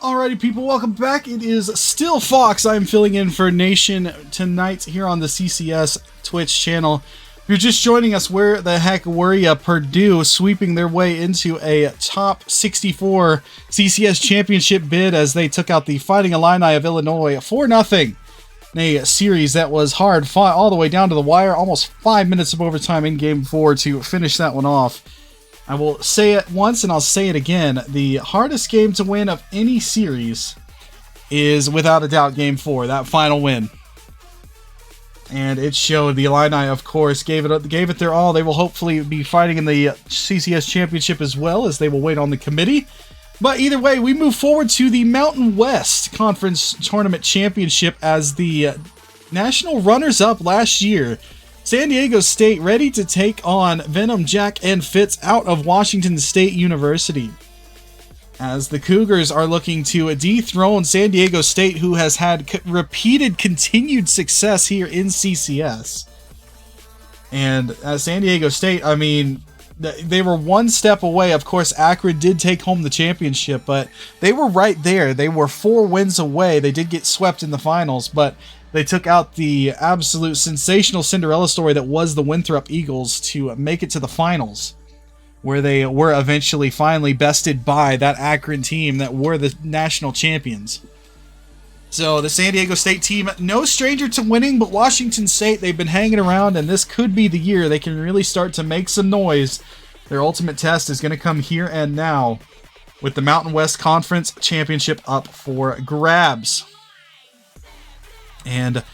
Alrighty, people, welcome back. It is still Fox. I'm filling in for Nation tonight here on the CCS Twitch channel. If you're just joining us, where the heck were ya? Purdue sweeping their way into a top 64 CCS championship bid as they took out the Fighting Illini of Illinois 4-0 in a series that was hard fought all the way down to the wire. Almost 5 minutes of overtime in Game 4 to finish that one off. I will say it once and I'll say it again. The hardest game to win of any series is without a doubt Game 4, that final win. And it showed. The Illini, of course, gave it their all. They will hopefully be fighting in the CCS Championship as well, as they will wait on the committee. But either way, we move forward to the Mountain West Conference Tournament Championship as the national runners-up last year. San Diego State ready to take on Venom, Jack, and Fitz out of Washington State University, as the Cougars are looking to dethrone San Diego State, who has had repeated continued success here in CCS. And San Diego State, I mean, they were one step away. Of course, Akron did take home the championship, but they were right there. They were 4 wins away. They did get swept in the finals, but they took out the absolute sensational Cinderella story that was the Winthrop Eagles to make it to the finals, where they were eventually finally bested by that Akron team that were the national champions. So the San Diego State team, no stranger to winning, but Washington State, they've been hanging around, and this could be the year they can really start to make some noise. Their ultimate test is going to come here and now, with the Mountain West Conference Championship up for grabs. And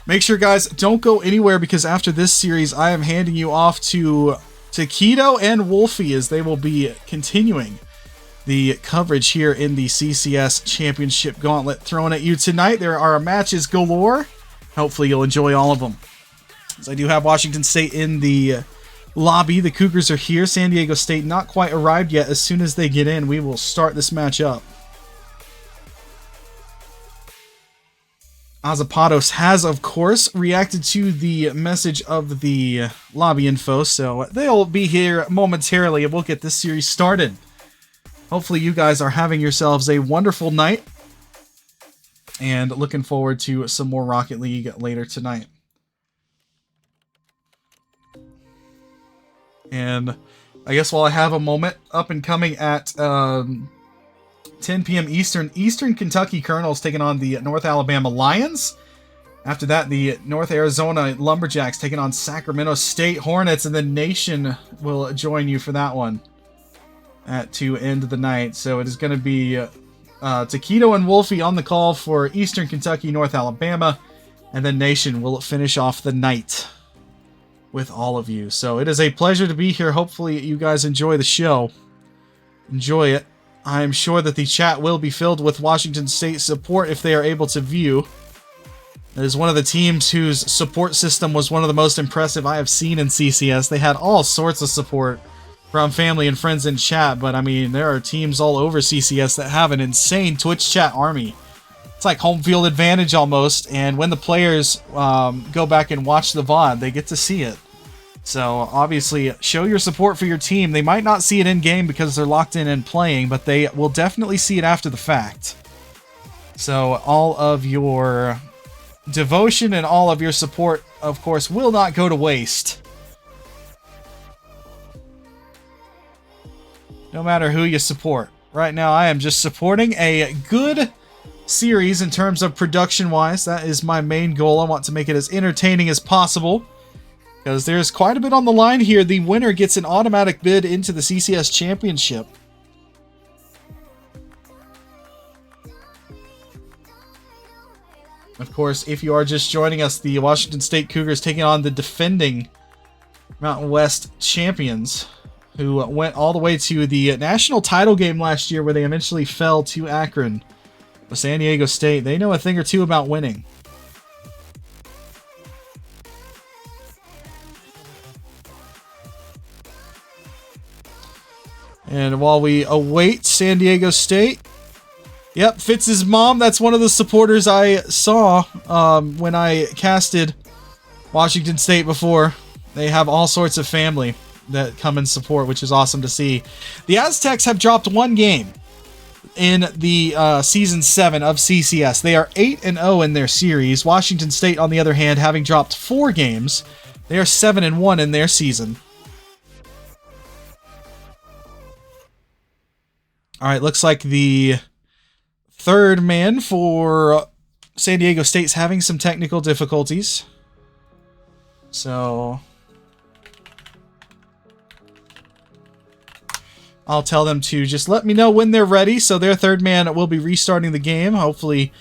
make sure, guys, don't go anywhere, because after this series, I am handing you off to Keto and Wolfie, as they will be continuing the coverage here in the CCS Championship Gauntlet thrown at you tonight. There are matches galore. Hopefully you'll enjoy all of them, as I do have Washington State in the lobby. The Cougars are here. San Diego State not quite arrived yet. As soon as they get in, we will start this match up. Azapatos has, of course, reacted to the message of the lobby info, so they'll be here momentarily, and we'll get this series started. Hopefully you guys are having yourselves a wonderful night, and looking forward to some more Rocket League later tonight. And I guess while I have a moment, up and coming at 10 p.m. Eastern Kentucky Colonels taking on the North Alabama Lions. After that, the North Arizona Lumberjacks taking on Sacramento State Hornets, and the Nation will join you for that one to end the night. So it is going to be Taquito and Wolfie on the call for Eastern Kentucky, North Alabama, and then Nation will finish off the night with all of you. So it is a pleasure to be here. Hopefully you guys enjoy the show. Enjoy it. I'm sure that the chat will be filled with Washington State support if they are able to view. It is one of the teams whose support system was one of the most impressive I have seen in CCS. They had all sorts of support from family and friends in chat, but I mean, there are teams all over CCS that have an insane Twitch chat army. It's like home field advantage almost, and when the players go back and watch the VOD, they get to see it. So obviously, show your support for your team. They might not see it in-game because they're locked in and playing, but they will definitely see it after the fact. So all of your devotion and all of your support, of course, will not go to waste. No matter who you support. Right now, I am just supporting a good series in terms of production-wise. That is my main goal. I want to make it as entertaining as possible, because there's quite a bit on the line here. The winner gets an automatic bid into the CCS Championship. Of course, if you are just joining us, the Washington State Cougars taking on the defending Mountain West champions, who went all the way to the national title game last year, where they eventually fell to Akron. But San Diego State, they know a thing or two about winning. And while we await San Diego State, yep, Fitz's mom, that's one of the supporters I saw when I casted Washington State before. They have all sorts of family that come and support, which is awesome to see. The Aztecs have dropped one game. in the Season 7 of CCS. They are 8-0 in their series. Washington State, on the other hand, having dropped 4 games, they are 7-1 in their season. Alright, looks like the third man for San Diego State's having some technical difficulties. So I'll tell them to just let me know when they're ready. So their third man will be restarting the game, hopefully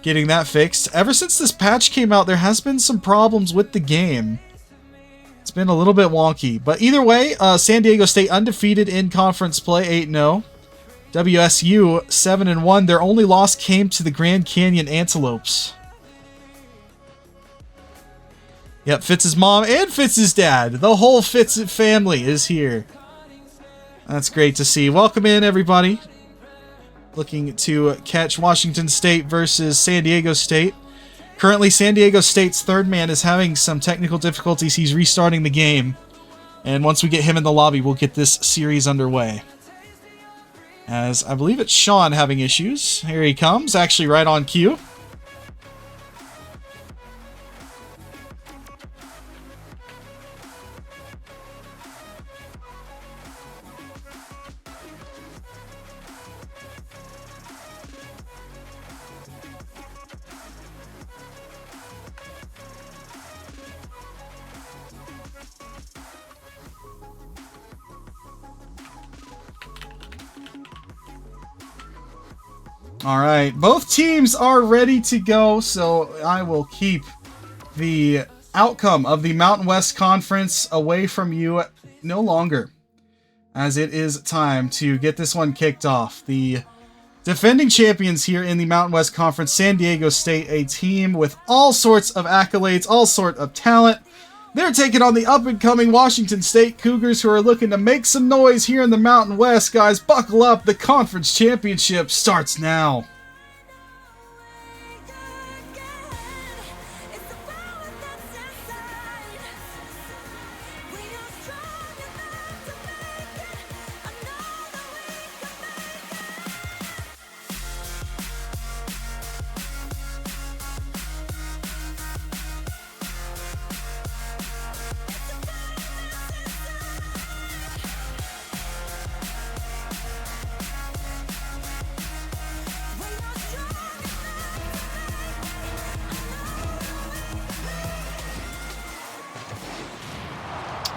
getting that fixed. Ever since this patch came out, there has been some problems with the game. It's been a little bit wonky. But either way, San Diego State undefeated in conference play, 8-0. WSU 7-1. Their only loss came to the Grand Canyon Antelopes. Yep, Fitz's mom and Fitz's dad. The whole Fitz family is here. That's great to see. Welcome in, everybody. Looking to catch Washington State versus San Diego State. Currently, San Diego State's third man is having some technical difficulties. He's restarting the game. And once we get him in the lobby, we'll get this series underway. As I believe it's Sean having issues. Here he comes, actually right on cue. Alright, both teams are ready to go, so I will keep the outcome of the Mountain West Conference away from you no longer, as it is time to get this one kicked off. The defending champions here in the Mountain West Conference, San Diego State, a team with all sorts of accolades, all sorts of talent. They're taking on the up-and-coming Washington State Cougars, who are looking to make some noise here in the Mountain West. Guys, buckle up. The conference championship starts now.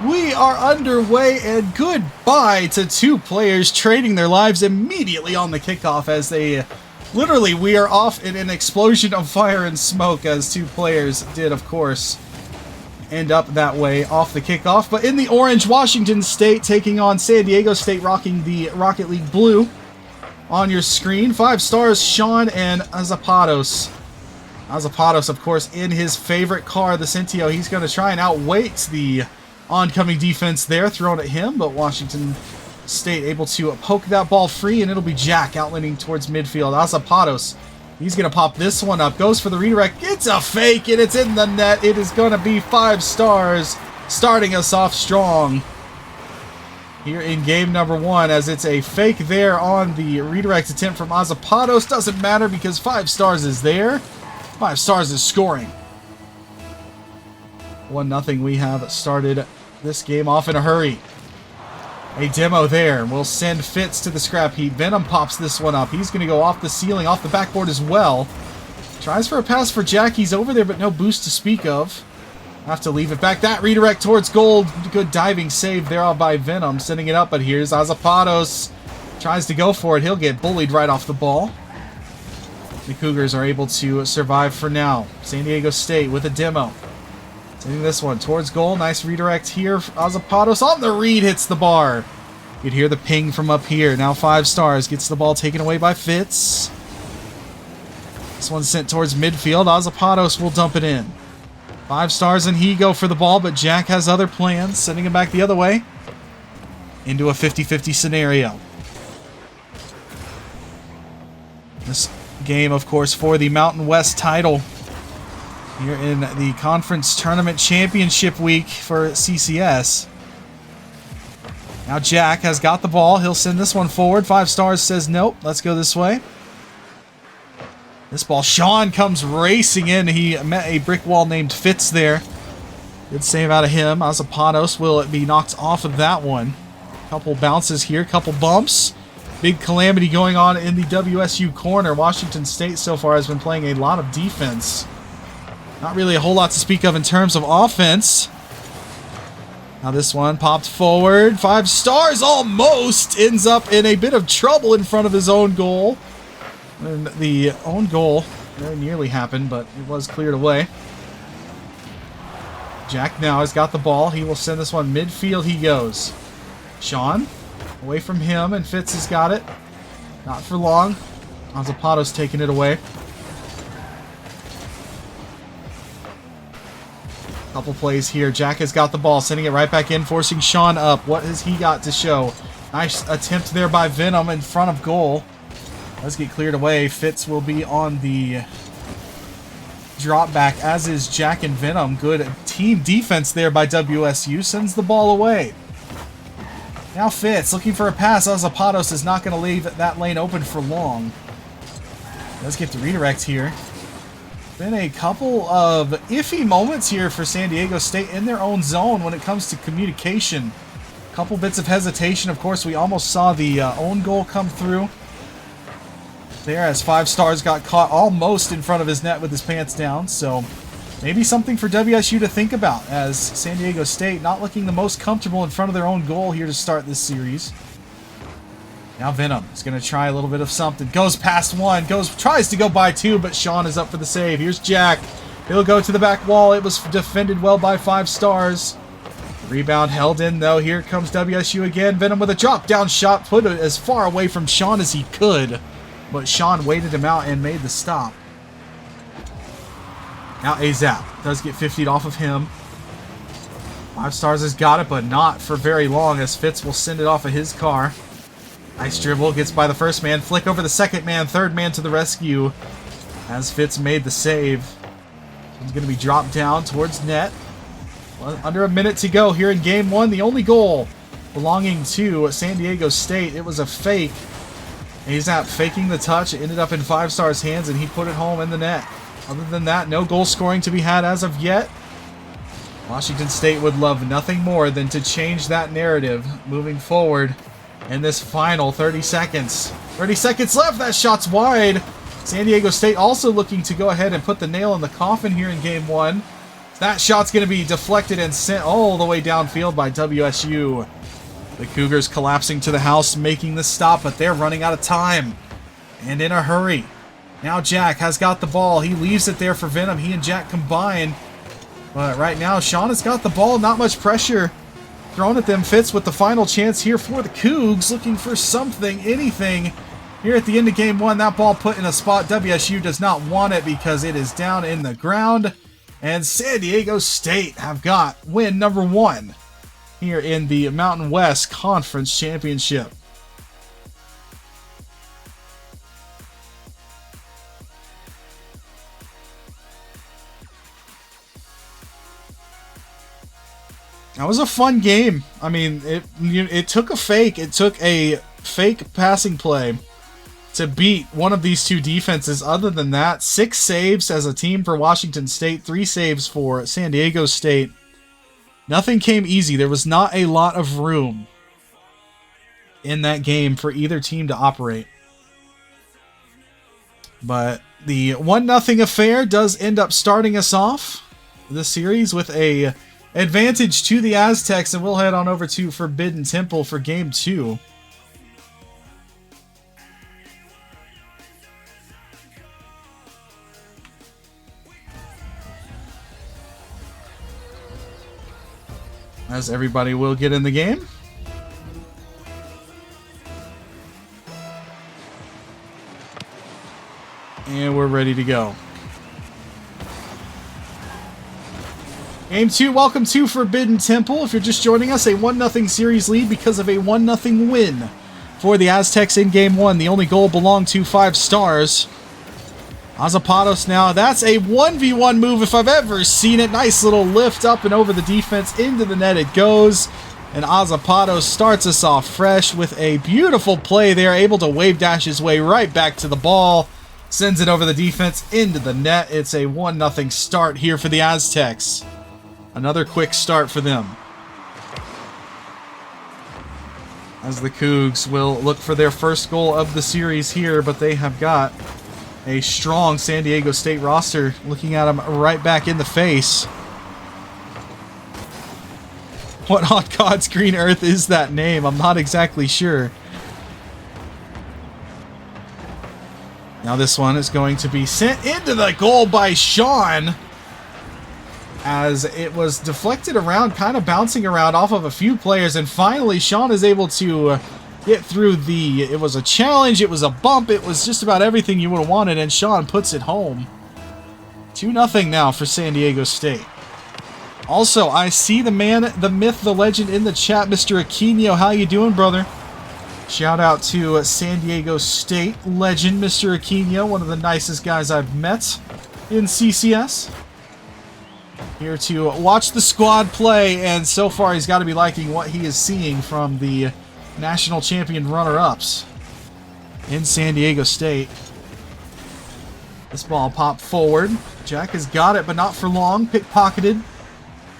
We are underway, and goodbye to two players trading their lives immediately on the kickoff as they literally, we are off in an explosion of fire and smoke, as two players did, of course, end up that way off the kickoff. But in the orange, Washington State taking on San Diego State, rocking the Rocket League blue on your screen. 5 stars, Sean and Azapatos. Azapatos, of course, in his favorite car, the Centio. He's going to try and outweight the oncoming defense there thrown at him, but Washington State able to poke that ball free, and it'll be Jack outlining towards midfield. Azapatos, he's going to pop this one up, goes for the redirect. It's a fake, and it's in the net. It is going to be 5 stars, starting us off strong here in game number 1, as it's a fake there on the redirect attempt from Azapatos. Doesn't matter because 5 stars is there. 5 stars is scoring. 1-0. We have started this game off in a hurry. A demo there. We'll send Fitz to the scrap heap. Venom pops this one up. He's going to go off the ceiling, off the backboard as well. Tries for a pass for Jack. He's over there, but no boost to speak of. Have to leave it back. That redirect towards goal. Good diving save there by Venom, sending it up. But here's Azapatos. Tries to go for it. He'll get bullied right off the ball. The Cougars are able to survive for now. San Diego State with a demo. Sending this one towards goal. Nice redirect here. Azapatos on the read, hits the bar. You could hear the ping from up here. Now 5 stars. Gets the ball taken away by Fitz. This one's sent towards midfield. Azapatos will dump it in. 5 stars and he go for the ball, but Jack has other plans. Sending him back the other way. Into a 50-50 scenario. This game, of course, for the Mountain West title here in the Conference Tournament Championship Week for CCS. Now Jack has got the ball. He'll send this one forward. 5 Stars says nope. Let's go this way. This ball, Sean comes racing in. He met a brick wall named Fitz there. Good save out of him. Azapatos will be knocked off of that one. Couple bounces here, couple bumps. Big calamity going on in the WSU corner. Washington State so far has been playing a lot of defense. Not really a whole lot to speak of in terms of offense. Now this one popped forward. 5 Stars almost ends up in a bit of trouble in front of his own goal. And the own goal very nearly happened, but it was cleared away. Jack now has got the ball. He will send this one midfield. He goes. Sean away from him, and Fitz has got it. Not for long. Azapatos taking it away. Couple plays here. Jack has got the ball, sending it right back in, forcing Sean up. What has he got to show? Nice attempt there by Venom in front of goal. Let's get cleared away. Fitz will be on the drop back, as is Jack and Venom. Good team defense there by WSU. Sends the ball away. Now Fitz looking for a pass. Azapatos is not going to leave that lane open for long. Let's get the redirect here. Been a couple of iffy moments here for San Diego State in their own zone when it comes to communication. Couple bits of hesitation. Of course, we almost saw the own goal come through there as 5 Stars got caught almost in front of his net with his pants down. So maybe something for WSU to think about, as San Diego State not looking the most comfortable in front of their own goal here to start this series. Now Venom is going to try a little bit of something. Goes past one, tries to go by 2, but Sean is up for the save. Here's Jack. He'll go to the back wall. It was defended well by 5 Stars. Rebound held in though. Here comes WSU again. Venom with a drop down shot, put it as far away from Sean as he could. But Sean waited him out and made the stop. Now Azap does get 50'd off of him. 5 Stars has got it, but not for very long, as Fitz will send it off of his car. Nice dribble, gets by the first man, flick over the second man, third man to the rescue, as Fitz made the save. He's going to be dropped down towards net. Well, under a minute to go here in game 1. The only goal belonging to San Diego State. It was a fake. Azap faking the touch. It ended up in 5 Stars' hands, and he put it home in the net. Other than that, no goal scoring to be had as of yet. Washington State would love nothing more than to change that narrative moving forward in this final 30 seconds. 30 seconds left. That shot's wide. San Diego State also looking to go ahead and put the nail in the coffin here in game 1. That shot's going to be deflected and sent all the way downfield by WSU. The Cougars collapsing to the house, making the stop, but they're running out of time and in a hurry. Now Jack has got the ball. He leaves it there for Venom. He and Jack combine. But right now, Sean has got the ball. Not much pressure thrown at them. Fitz with the final chance here for the Cougs. Looking for something, anything. Here at the end of game 1, that ball put in a spot WSU does not want it because it is down in the ground. And San Diego State have got win number 1 here in the Mountain West Conference Championship. That was a fun game. I mean, it took a fake. It took a fake passing play to beat one of these two defenses. Other than that, 6 saves as a team for Washington State, 3 saves for San Diego State. Nothing came easy. There was not a lot of room in that game for either team to operate. But the 1-0 affair does end up starting us off the series with a advantage to the Aztecs, and we'll head on over to Forbidden Temple for game 2. As everybody will get in the game. And we're ready to go. Game 2, welcome to Forbidden Temple. If you're just joining us, a 1-0 series lead because of a 1-0 win for the Aztecs in Game 1. The only goal belonged to 5 Stars. Azapatos now, that's a 1v1 move if I've ever seen it. Nice little lift up and over the defense, into the net it goes. And Azapado starts us off fresh with a beautiful play there, able to wave dash his way right back to the ball. Sends it over the defense into the net. It's a 1-0 start here for the Aztecs. Another quick start for them. As the Cougs will look for their first goal of the series here, but they have got a strong San Diego State roster looking at them right back in the face. What on God's green earth is that name? I'm not exactly sure. Now this one is going to be sent into the goal by Sean, as it was deflected around, kind of bouncing around off of a few players, and finally Sean is able to get through the... It was a challenge, it was a bump, it was just about everything you would have wanted, and Sean puts it home. 2-0 now for San Diego State. Also, I see the man, the myth, the legend in the chat, Mr. Aquino. How you doing, brother? Shout out to San Diego State legend, Mr. Aquino, one of the nicest guys I've met in CCS. Here to watch the squad play, and so far he's got to be liking what he is seeing from the national champion runner-ups in San Diego State. This ball popped forward. Jack has got it, but not for long. Pickpocketed.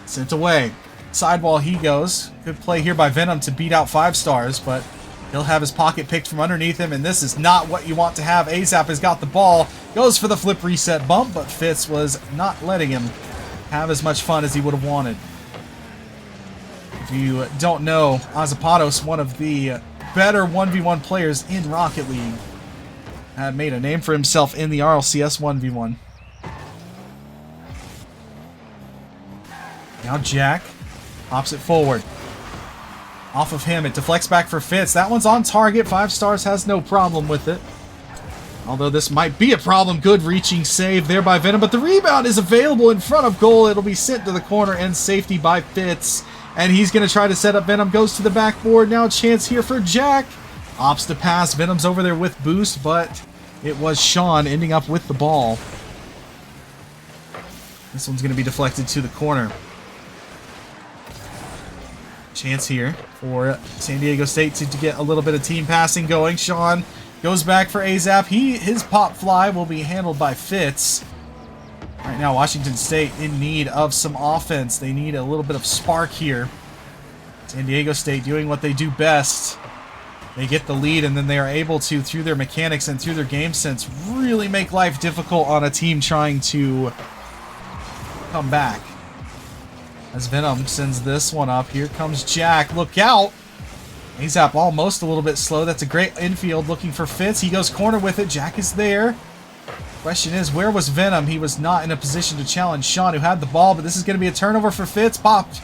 Sent away. Sidewall he goes. Good play here by Venom to beat out 5 stars, but he'll have his pocket picked from underneath him, and this is not what you want to have. Azap has got the ball. Goes for the flip reset bump, but Fitz was not letting him have as much fun as he would have wanted. If you don't know, Azapados, one of the better 1v1 players in Rocket League, had made a name for himself in the RLCS 1v1. Now Jack pops it forward. Off of him, it deflects back for Fitz. That one's on target. 5 stars has no problem with it. Although this might be a problem. Good reaching save there by Venom, but the rebound is available in front of goal. It'll be sent to the corner and safety by Fitz. And he's going to try to set up Venom. Goes to the backboard. Now chance here for Jack. Opts to pass. Venom's over there with boost, but it was Sean ending up with the ball. This one's going to be deflected to the corner. Chance here for San Diego State to get a little bit of team passing going. Sean goes back for Azap. His pop fly will be handled by Fitz. Right now, Washington State in need of some offense. They need a little bit of spark here. San Diego State doing what they do best. They get the lead, and then they are able to, through their mechanics and through their game sense, really make life difficult on a team trying to come back. As Venom sends this one up. Here comes Jack. Look out! Azap almost a little bit slow. That's a great infield looking for Fitz. He goes corner with it. Jack is there. Question is, where was Venom? He was not in a position to challenge Sean, who had the ball, but this is going to be a turnover for Fitz. Popped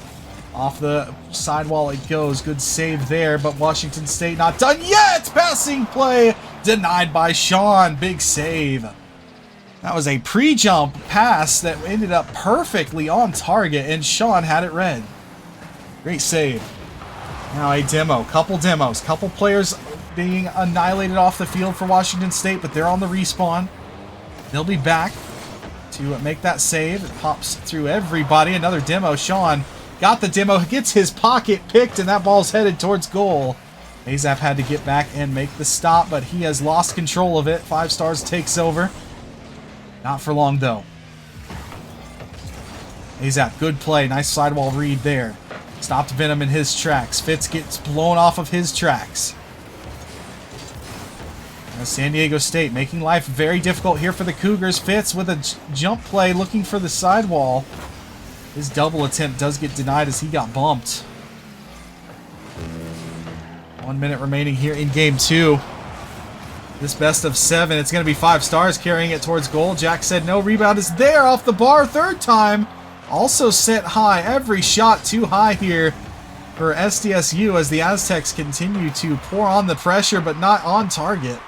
off the sidewall it goes. Good save there, but Washington State not done yet! Passing play denied by Sean. Big save. That was a pre-jump pass that ended up perfectly on target, and Sean had it read. Great save. Now a demo. Couple demos. Couple players being annihilated off the field for Washington State, but they're on the respawn. They'll be back to make that save. It pops through everybody. Another demo. Sean got the demo, gets his pocket picked, and that ball's headed towards goal. Azap had to get back and make the stop, but he has lost control of it. 5 stars takes over. Not for long, though. Azap, good play. Nice sidewall read there. Stopped Venom in his tracks. Fitz gets blown off of his tracks. Now San Diego State making life very difficult here for the Cougars. Fitz with a jump play looking for the sidewall. His double attempt does get denied as he got bumped. 1 minute remaining here in game 2. This best of 7, it's going to be 5 stars carrying it towards goal. Jack said no. Rebound is there off the bar. 3rd time. Also sent high. Every shot too high here for SDSU as the Aztecs continue to pour on the pressure, but not on target.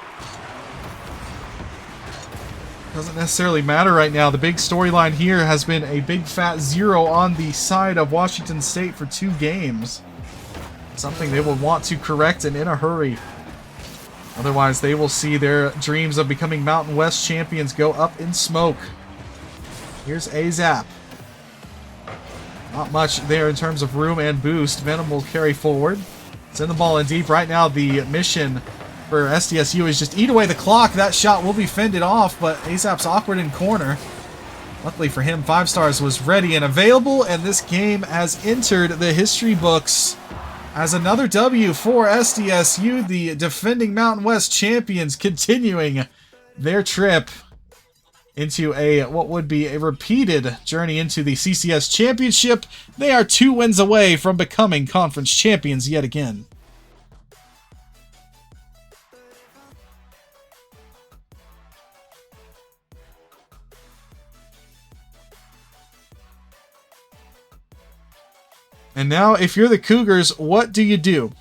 Doesn't necessarily matter right now. The big storyline here has been a big fat 0 on the side of Washington State for 2 games. Something they will want to correct and in a hurry. Otherwise, they will see their dreams of becoming Mountain West champions go up in smoke. Here's Azap. Not much there in terms of room and boost. Venom will carry forward. Send the ball in deep. Right now, the mission for SDSU is just eat away the clock. That shot will be fended off, but ASAP's awkward in corner. Luckily for him, 5 stars was ready and available, and this game has entered the history books as another W for SDSU, the defending Mountain West champions, continuing their trip into what would be a repeated journey into the CCS championship. They are 2 wins away from becoming conference champions yet again. And now, if you're the Cougars, what do you do?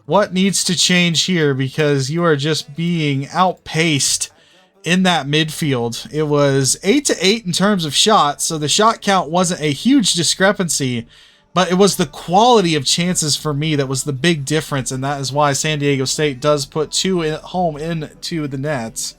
What needs to change here? Because you are just being outpaced in that midfield. It was 8-8 in terms of shots, so the shot count wasn't a huge discrepancy, but it was the quality of chances for me that was the big difference, and that is why San Diego State does put 2 at home into the nets.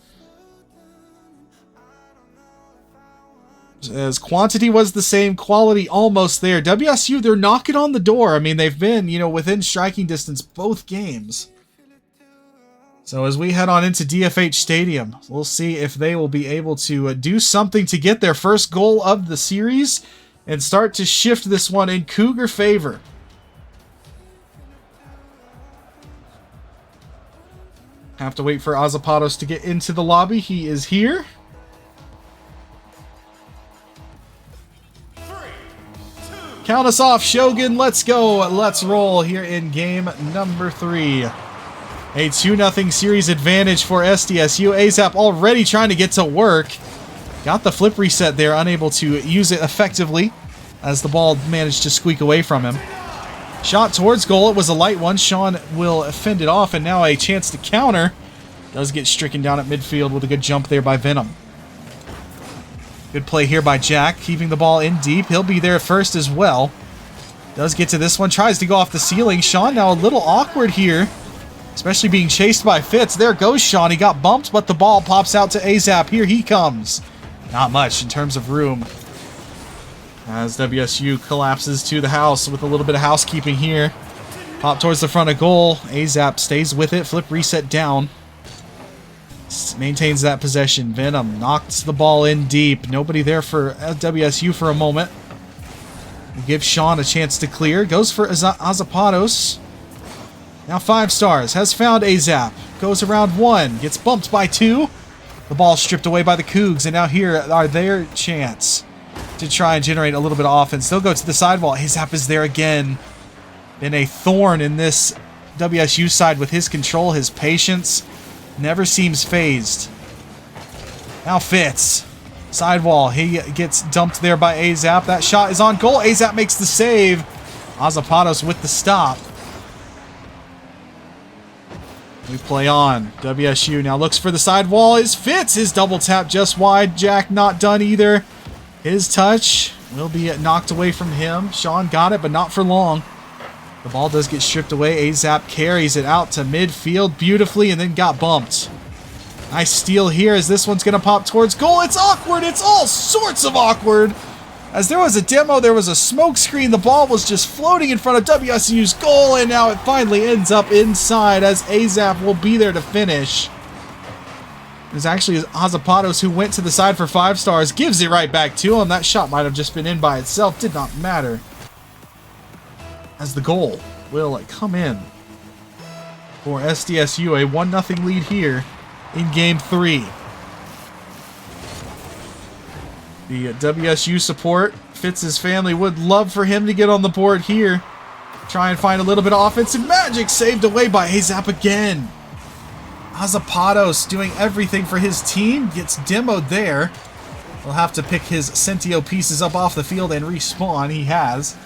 As quantity was the same, quality almost there. WSU, they're knocking on the door. I mean, they've been, within striking distance both games. So as we head on into DFH Stadium, we'll see if they will be able to do something to get their first goal of the series and start to shift this one in Cougar favor. Have to wait for Azapatos to get into the lobby. He is here. Count us off, Shogun. Let's go. Let's roll here in game number 3. A 2-0 series advantage for SDSU. ASAP already trying to get to work. Got the flip reset there, unable to use it effectively as the ball managed to squeak away from him. Shot towards goal. It was a light one. Sean will fend it off, and now a chance to counter. Does get stricken down at midfield with a good jump there by Venom. Good play here by Jack, keeping the ball in deep. He'll be there first as well. Does get to this one, tries to go off the ceiling. Sean now a little awkward here, especially being chased by Fitz. There goes Sean. He got bumped, but the ball pops out to ASAP. Here he comes. Not much in terms of room, as WSU collapses to the house with a little bit of housekeeping here. Pop towards the front of goal. ASAP stays with it. Flip reset down. Maintains that possession. Venom knocks the ball in deep. Nobody there for WSU for a moment. We'll give Sean a chance to clear. Goes for Azapatos. Now 5 stars. Has found ASAP. Goes around 1. Gets bumped by 2. The ball stripped away by the Cougs. And now here are their chance to try and generate a little bit of offense. They'll go to the sidewall. ASAP is there again. Been a thorn in this WSU side with his control, his patience. Never seems phased. Now Fitz. Sidewall. He gets dumped there by ASAP. That shot is on goal. ASAP makes the save. Azapatos with the stop. We play on. WSU now looks for the sidewall. Is Fitz. His double tap just wide. Jack not done either. His touch will be knocked away from him. Sean got it, but not for long. The ball does get stripped away. ASAP carries it out to midfield beautifully and then got bumped. Nice steal here as this one's going to pop towards goal. It's awkward. It's all sorts of awkward. As there was a demo, there was a smoke screen. The ball was just floating in front of WSU's goal, and now it finally ends up inside as ASAP will be there to finish. It's actually Azapatos who went to the side for 5 stars. Gives it right back to him. That shot might have just been in by itself. Did not matter, as the goal will come in for SDSU. A 1-0 lead here in Game 3. The WSU support, Fitz's family, would love for him to get on the board here. Try and find a little bit of offensive magic. Saved away by ASAP again. Azapatos doing everything for his team. Gets demoed there. He'll have to pick his Sentio pieces up off the field and respawn. He has.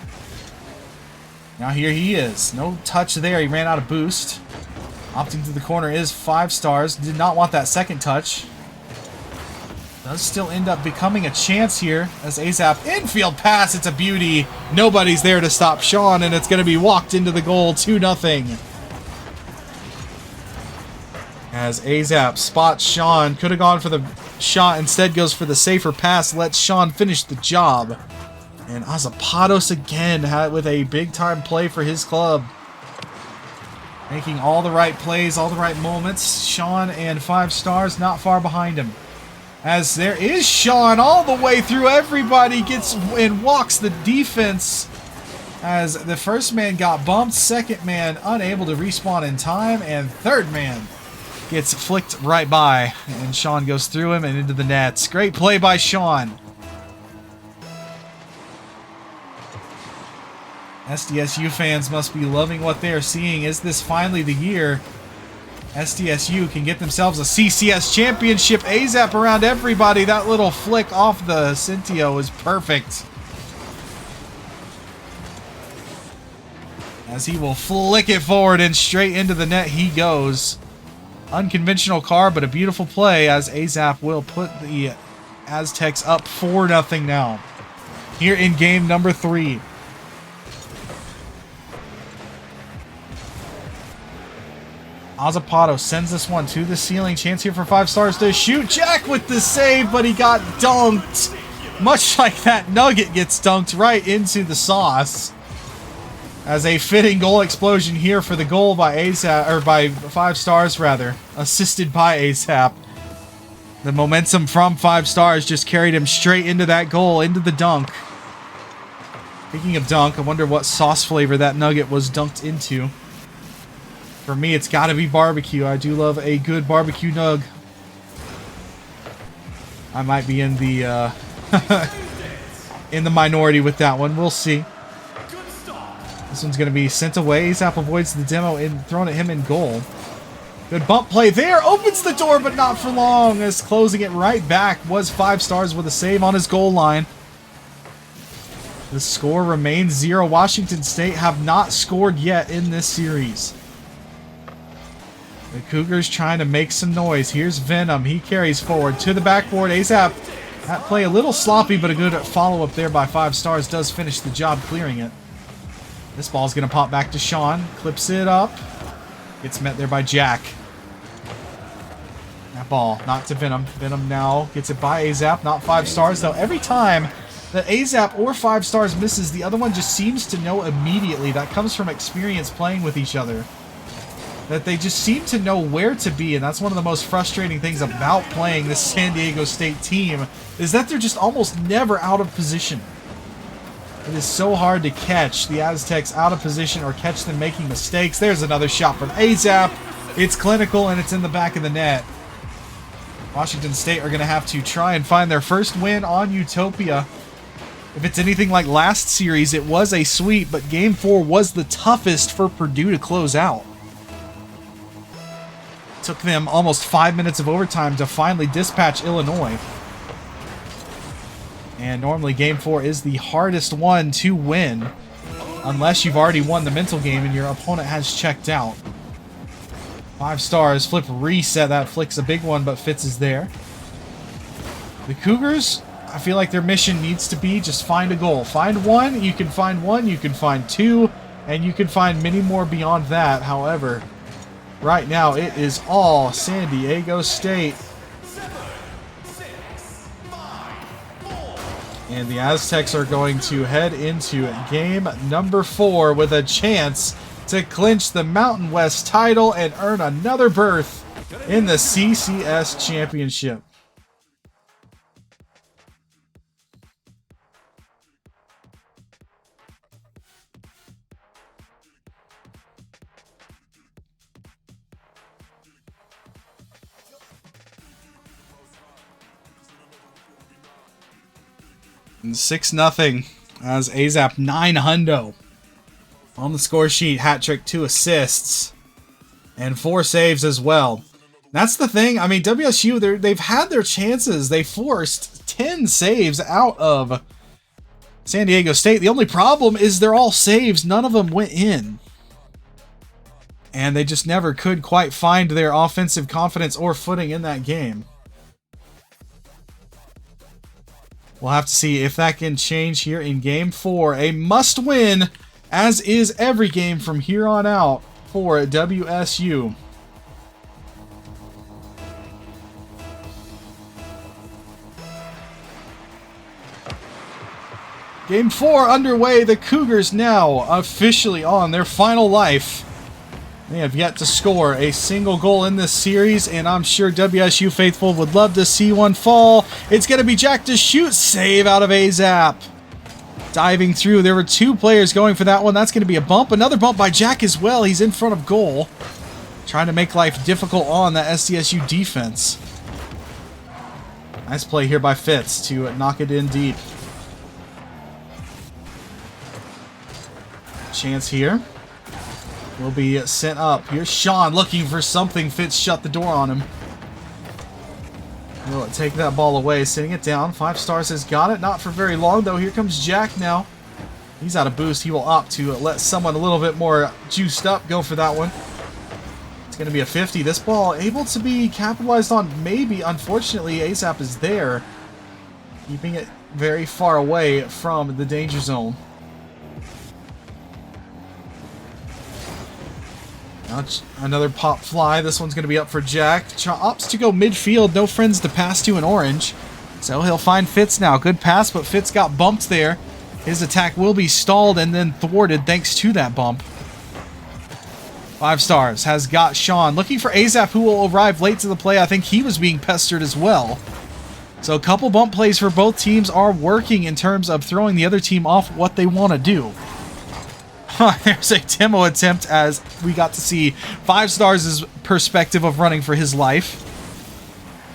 Now here he is. No touch there. He ran out of boost. Opting to the corner is 5 stars. Did not want that second touch. Does still end up becoming a chance here as ASAP infield pass. It's a beauty. Nobody's there to stop Sean, and it's going to be walked into the goal. 2-0. As ASAP spots Sean. Could have gone for the shot. Instead goes for the safer pass. Lets Sean finish the job. And Azapados again with a big-time play for his club. Making all the right plays, all the right moments. Sean and 5 stars not far behind him. As there is Sean all the way through. Everybody gets and walks the defense. As the first man got bumped, second man unable to respawn in time, and third man gets flicked right by. And Sean goes through him and into the nets. Great play by Sean. SDSU fans must be loving what they are seeing. Is this finally the year SDSU can get themselves a CCS championship? AZAP around everybody. That little flick off the Cintio is perfect. As he will flick it forward and straight into the net he goes. Unconventional car, but a beautiful play as AZAP will put the Aztecs up 4-0 now. Here in game number 3. Azapato sends this one to the ceiling. Chance here for 5 stars to shoot. Jack with the save, but he got dunked. Much like that nugget gets dunked right into the sauce. As a fitting goal explosion here for the goal by AZAP, or by 5 stars rather, assisted by AZAP. The momentum from 5 stars just carried him straight into that goal, into the dunk. Speaking of dunk, I wonder what sauce flavor that nugget was dunked into. For me, it's got to be barbecue. I do love a good barbecue nug. I might be in the in the minority with that one. We'll see. This one's going to be sent away. AZAP avoids the demo and thrown at him in goal. Good bump play there. Opens the door, but not for long. As closing it right back was 5 stars with a save on his goal line. The score remains 0. Washington State have not scored yet in this series. The Cougars trying to make some noise. Here's Venom. He carries forward to the backboard. AZAP, that play a little sloppy, but a good follow-up there by 5 stars does finish the job clearing it. This ball's going to pop back to Sean. Clips it up. Gets met there by Jack. That ball, not to Venom. Venom now gets it by AZAP, not 5 stars, though. Every time that AZAP or 5 stars misses, the other one just seems to know immediately. That comes from experience playing with each other. That they just seem to know where to be, and that's one of the most frustrating things about playing this San Diego State team, is that they're just almost never out of position. It is so hard to catch the Aztecs out of position or catch them making mistakes. There's another shot from AZAP. It's clinical, and it's in the back of the net. Washington State are going to have to try and find their first win on Utopia. If it's anything like last series, it was a sweep, but Game 4 was the toughest for Purdue to close out. Took them almost 5 minutes of overtime to finally dispatch Illinois. And normally Game 4 is the hardest one to win, unless you've already won the mental game and your opponent has checked out. 5 stars, flip reset, that flicks a big one, but Fitz is there. The Cougars, I feel like their mission needs to be just find a goal. Find one, you can find 2, and you can find many more beyond that. However, right now it is all San Diego State. And the Aztecs are going to head into game number 4 with a chance to clinch the Mountain West title and earn another berth in the CCS championship. And 6-0 as AZAP 9-hundo on the score sheet. Hat trick, 2 assists, and 4 saves as well. That's the thing. I mean, WSU, they've had their chances. They forced 10 saves out of San Diego State. The only problem is they're all saves. None of them went in. And they just never could quite find their offensive confidence or footing in that game. We'll have to see if that can change here in Game 4. A must-win, as is every game from here on out for WSU. Game 4 underway. The Cougars now officially on their final life. They have yet to score a single goal in this series, and I'm sure WSU faithful would love to see one fall. It's going to be Jack to shoot. Save out of AZAP. Diving through. There were 2 players going for that one. That's going to be a bump. Another bump by Jack as well. He's in front of goal. Trying to make life difficult on the SDSU defense. Nice play here by Fitz to knock it in deep. Chance here. Will be sent up. Here's Sean looking for something. Fitz shut the door on him. Will take that ball away, sitting it down. 5 Stars has got it. Not for very long, though. Here comes Jack now. He's out of boost. He will opt to let someone a little bit more juiced up go for that one. It's going to be a 50. This ball able to be capitalized on, maybe. Unfortunately, AZAP is there, keeping it very far away from the danger zone. Now another pop fly. This one's going to be up for Jack. Opts to go midfield. No friends to pass to in orange. So he'll find Fitz now. Good pass, but Fitz got bumped there. His attack will be stalled and then thwarted thanks to that bump. 5 Stars has got Sean. Looking for AZAP, who will arrive late to the play. I think he was being pestered as well. So a couple bump plays for both teams are working in terms of throwing the other team off what they want to do. There's a demo attempt as we got to see 5 Stars' perspective of running for his life.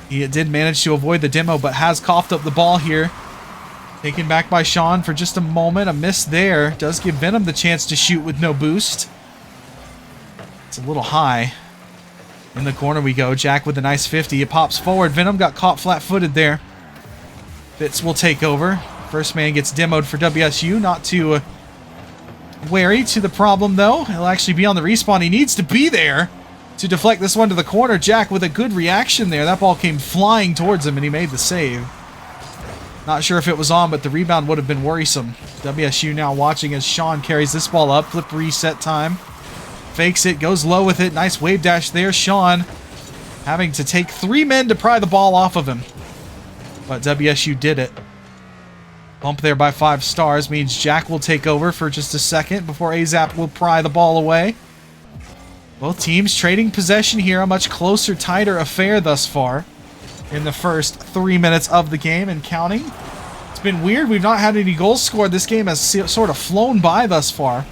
He did manage to avoid the demo, but has coughed up the ball here. Taken back by Sean for just a moment. A miss there. Does give Venom the chance to shoot with no boost. It's a little high. In the corner we go. Jack with a nice 50. It pops forward. Venom got caught flat-footed there. Fitz will take over. First man gets demoed for WSU. Not too wary to the problem, though. He'll actually be on the respawn. He needs to be there to deflect this one to the corner. Jack with a good reaction there. That ball came flying towards him, and he made the save. Not sure if it was on, but the rebound would have been worrisome. WSU now watching as Sean carries this ball up. Flip reset time. Fakes it, goes low with it. Nice wave dash there. Sean having to take 3 men to pry the ball off of him. But WSU did it. Bump there by 5 Stars means Jack will take over for just a second before AZAP will pry the ball away. Both teams trading possession here. A much closer, tighter affair thus far in the first 3 minutes of the game and counting. It's been weird. We've not had any goals scored. This game has sort of flown by thus far.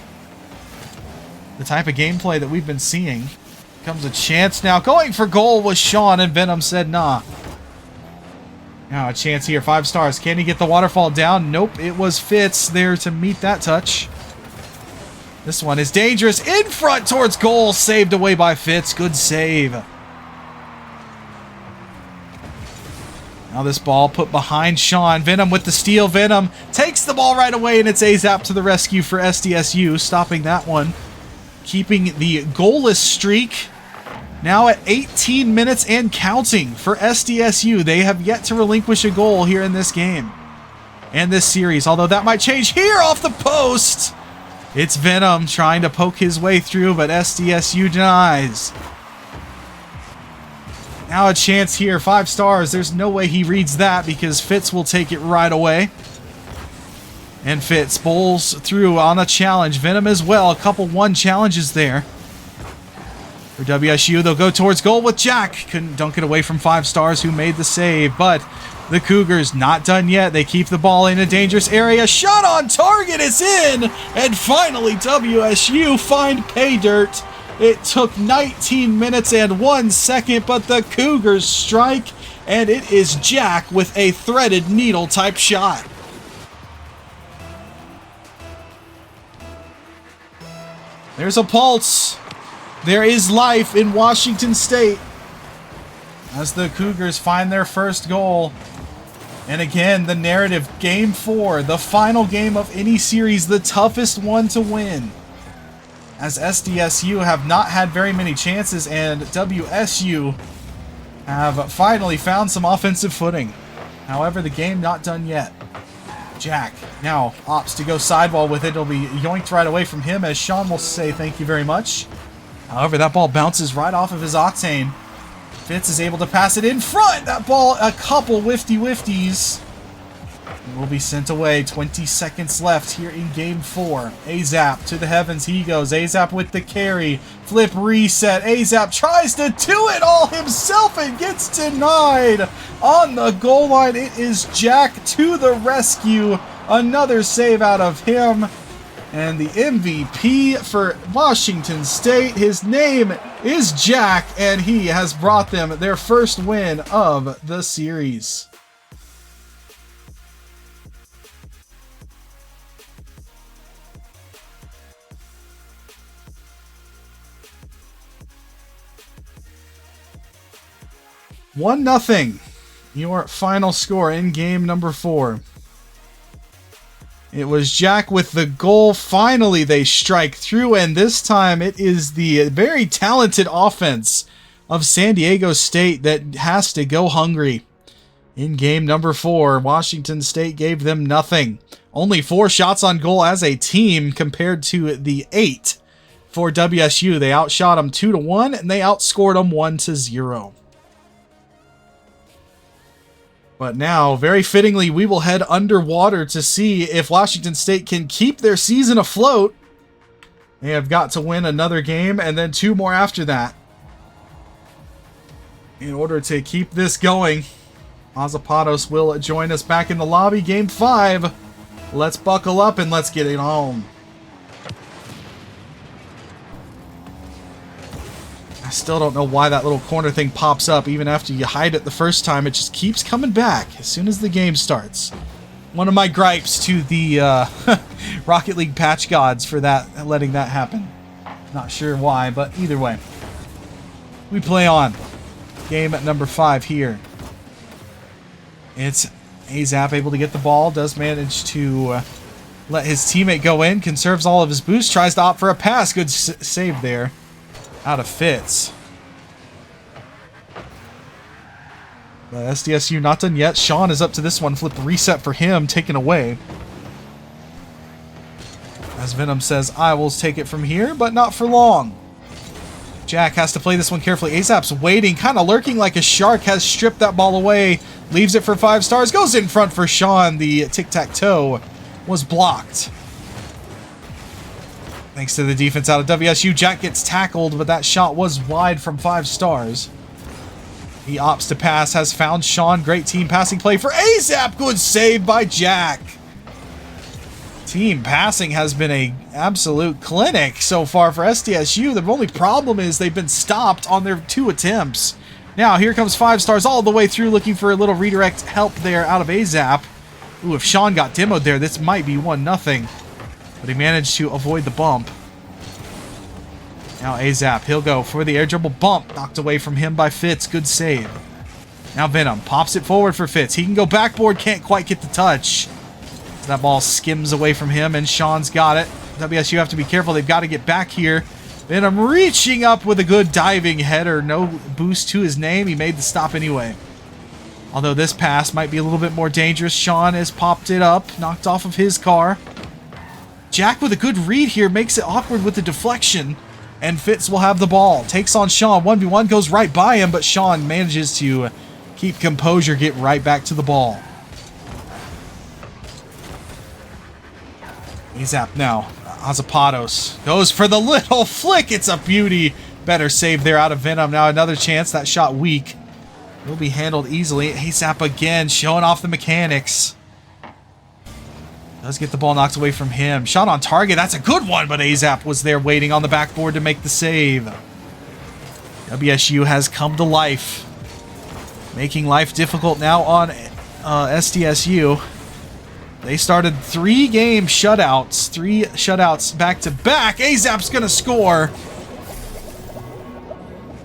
The type of gameplay that we've been seeing. Comes a chance now. Going for goal was Sean, and Venom said nah. Now a chance here. 5 Stars. Can he get the waterfall down? Nope. It was Fitz there to meet that touch. This one is dangerous. In front towards goal. Saved away by Fitz. Good save. Now this ball put behind Sean. Venom with the steal. Venom takes the ball right away, and it's AZAP to the rescue for SDSU. Stopping that one. Keeping the goalless streak now at 18 minutes and counting for SDSU. They have yet to relinquish a goal here in this game and this series, although that might change here off the post. It's Venom trying to poke his way through, but SDSU denies. Now a chance here. 5 Stars. There's no way he reads that because Fitz will take it right away. And Fitz bowls through on a challenge. Venom as well. A couple 1 challenges there. For WSU, they'll go towards goal with Jack. Couldn't dunk it away from 5 Stars who made the save. But the Cougars not done yet. They keep the ball in a dangerous area. Shot on target. It's in. And finally WSU find pay dirt. It took 19 minutes and 1 second. But the Cougars strike. And it is Jack with a threaded needle type shot. There's a pulse. There is life in Washington State as the Cougars find their first goal. And again, the narrative, Game 4, the final game of any series, the toughest one to win. As SDSU have not had very many chances, and WSU have finally found some offensive footing. However, the game not done yet. Jack now opts to go sidewall with it. It'll be yoinked right away from him as Sean will say thank you very much. However, that ball bounces right off of his Octane. Fitz is able to pass it in front. That ball, a couple wifties. Will be sent away. 20 seconds left here in game 4. AZAP to the heavens he goes. AZAP with the carry. Flip reset. AZAP tries to do it all himself and gets denied on the goal line. It is Jack to the rescue. Another save out of him. And the MVP for Washington State, his name is Jack, and he has brought them their first win of the series. One nothing. Your final score in game number 4. It was Jack with the goal. Finally, they strike through, and this time it is the very talented offense of San Diego State that has to go hungry. In game number 4, Washington State gave them nothing. Only 4 shots on goal as a team compared to the 8 for WSU. They outshot them 2-1, and they outscored them 1-0. But now, very fittingly, we will head underwater to see if Washington State can keep their season afloat. They have got to win another game and then 2 more after that in order to keep this going. Azapatos will join us back in the lobby. Game 5. Let's buckle up and let's get it on. I still don't know why that little corner thing pops up. Even after you hide it the first time, it just keeps coming back as soon as the game starts. One of my gripes to the Rocket League patch gods for that, letting that happen. Not sure why, but either way. We play on. Game at number 5 here. It's AZAP able to get the ball. Does manage to let his teammate go in. Conserves all of his boost. Tries to opt for a pass. Good save there. Out of Fitz. But SDSU not done yet. Sean is up to this one. Flip reset for him. Taken away. As Venom says, I will take it from here, but not for long. Jack has to play this one carefully. AZAP's waiting, kind of lurking like a shark. Has stripped that ball away. Leaves it for 5 stars. Goes in front for Sean. The tic-tac-toe was blocked. Thanks to the defense out of WSU, Jack gets tackled, but that shot was wide from 5 stars. He opts to pass, has found Sean. Great team passing play for AZAP. Good save by Jack. Team passing has been an absolute clinic so far for SDSU. The only problem is they've been stopped on their 2 attempts. Now, here comes 5 stars all the way through, looking for a little redirect help there out of AZAP. Ooh, if Sean got demoed there, this might be 1-0. But he managed to avoid the bump. Now AZAP, he'll go for the air dribble bump. Knocked away from him by Fitz. Good save. Now Venom pops it forward for Fitz. He can go backboard, can't quite get the touch. That ball skims away from him, and Sean's got it. WSU have to be careful. They've got to get back here. Venom reaching up with a good diving header. No boost to his name. He made the stop anyway. Although this pass might be a little bit more dangerous. Sean has popped it up. Knocked off of his car. Jack with a good read here makes it awkward with the deflection, and Fitz will have the ball. Takes on Sean. 1v1 goes right by him, but Sean manages to keep composure, get right back to the ball. AZAP now. Azapatos goes for the little flick. It's a beauty. Better save there out of Venom. Now another chance. That shot weak. Will be handled easily. AZAP again, showing off the mechanics. Does get the ball knocked away from him. Shot on target. That's a good one, but AZAP was there waiting on the backboard to make the save. WSU has come to life. Making life difficult now on SDSU. They started 3 game shutouts. 3 shutouts back to back. AZAP's going to score.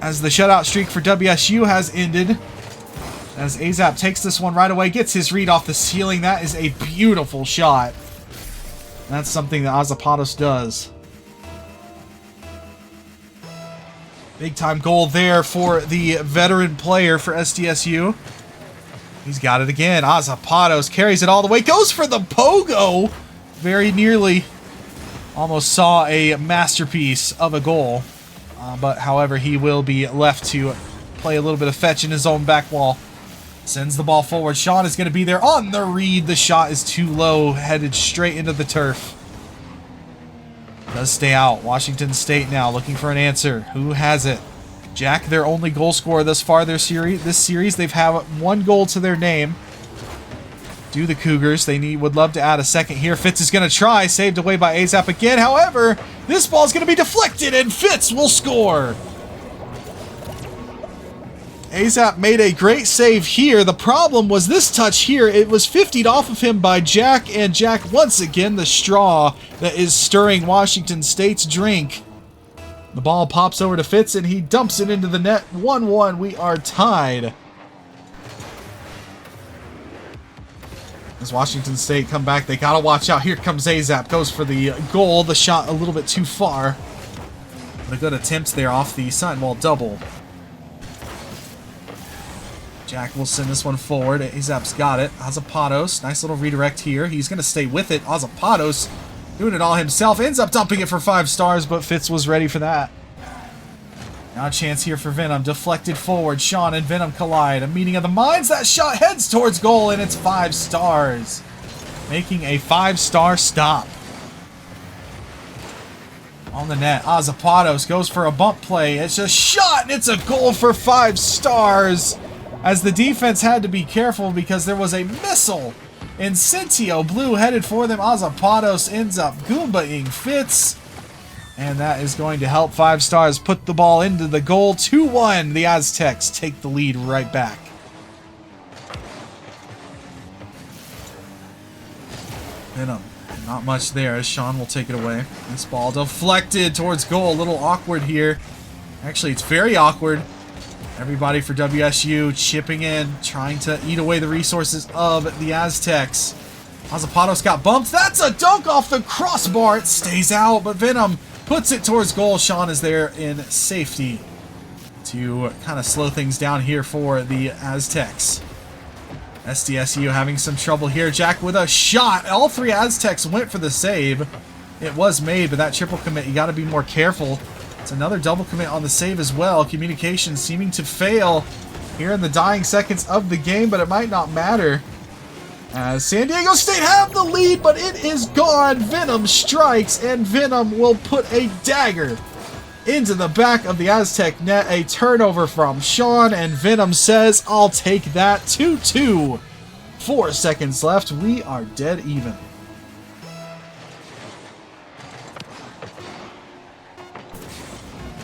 As the shutout streak for WSU has ended. As AZAP takes this one right away, gets his read off the ceiling. That is a beautiful shot. That's something that Azapatos does. Big time goal there for the veteran player for SDSU. He's got it again. Azapatos carries it all the way. Goes for the pogo. Very nearly. Almost saw a masterpiece of a goal. But however, he will be left to play a little bit of fetch in his own back wall. Sends the ball forward. Sean is going to be there on the read. The shot is too low, headed straight into the turf. Does stay out. Washington State now looking for an answer. Who has it? Jack, their only goal scorer thus far this series. They've had 1 goal to their name. Do the Cougars. They would love to add a second here. Fitz is going to try. Saved away by Azap again. However, this ball is going to be deflected and Fitz will score. Azap made a great save here. The problem was this touch here. It was 50'd off of him by Jack, and Jack once again the straw that is stirring Washington State's drink. The ball pops over to Fitz, and he dumps it into the net. 1-1. We are tied. As Washington State come back, they gotta watch out. Here comes Azap. Goes for the goal. The shot a little bit too far. But a good attempt there off the side wall double. Jack will send this one forward. Azap's got it. Azapatos, nice little redirect here. He's going to stay with it. Azapatos doing it all himself. Ends up dumping it for 5 stars, but Fitz was ready for that. Now a chance here for Venom. Deflected forward. Sean and Venom collide. A meeting of the minds. That shot heads towards goal, and it's 5 stars. Making a 5-star stop. On the net, Azapatos goes for a bump play. It's a shot, and it's a goal for 5 stars. As the defense had to be careful because there was a missile. Incentio Blue headed for them. Azapatos ends up Goombaing Fitz. And that is going to help 5 stars put the ball into the goal. 2-1. The Aztecs take the lead right back. Venom. Not much there as Sean will take it away. This ball deflected towards goal. A little awkward here. Actually, it's very awkward. Everybody for WSU chipping in, trying to eat away the resources of the Aztecs. Azapatos got bumped. That's a dunk off the crossbar. It stays out, but Venom puts it towards goal. Sean is there in safety to kind of slow things down here for the Aztecs. SDSU having some trouble here. Jack with a shot. All 3 Aztecs went for the save. It was made, but that triple commit, you got to be more careful. It's another double commit on the save as well. Communication seeming to fail here in the dying seconds of the game, but it might not matter. As San Diego State have the lead, but it is gone. Venom strikes, and Venom will put a dagger into the back of the Aztec net. A turnover from Sean, and Venom says, I'll take that. 2-2. 4 seconds left. We are dead even.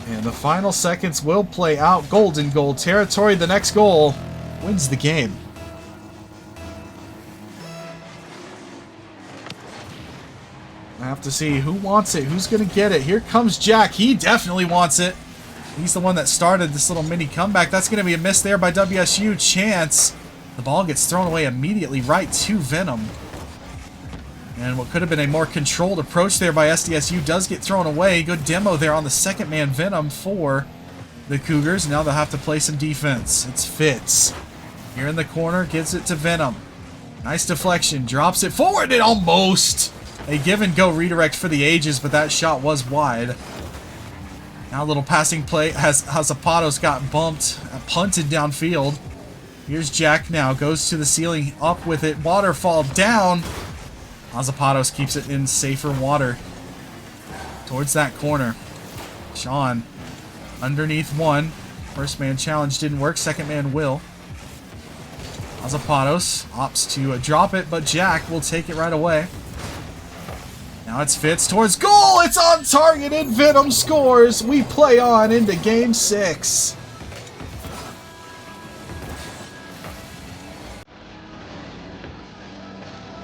And the final seconds will play out. Golden goal territory. The next goal wins the game. I have to see who wants it. Who's going to get it? Here comes Jack. He definitely wants it. He's the one that started this little mini comeback. That's going to be a miss there by WSU. Chance. The ball gets thrown away immediately right to Venom. And what could have been a more controlled approach there by SDSU does get thrown away. Good demo there on the second man Venom for the Cougars. Now they'll have to play some defense. It's Fitz. Here in the corner, gives it to Venom. Nice deflection. Drops it forward. It almost. A give and go redirect for the ages, but that shot was wide. Now a little passing play. Zapatos got bumped, punted downfield. Here's Jack now. Goes to the ceiling. Up with it. Waterfall down. Zapatos keeps it in safer water. Towards that corner. Sean. Underneath one. First man challenge didn't work. Second man will. Zapatos opts to drop it, but Jack will take it right away. Now it's Fitz towards goal. It's on target and Venom scores. We play on into game 6.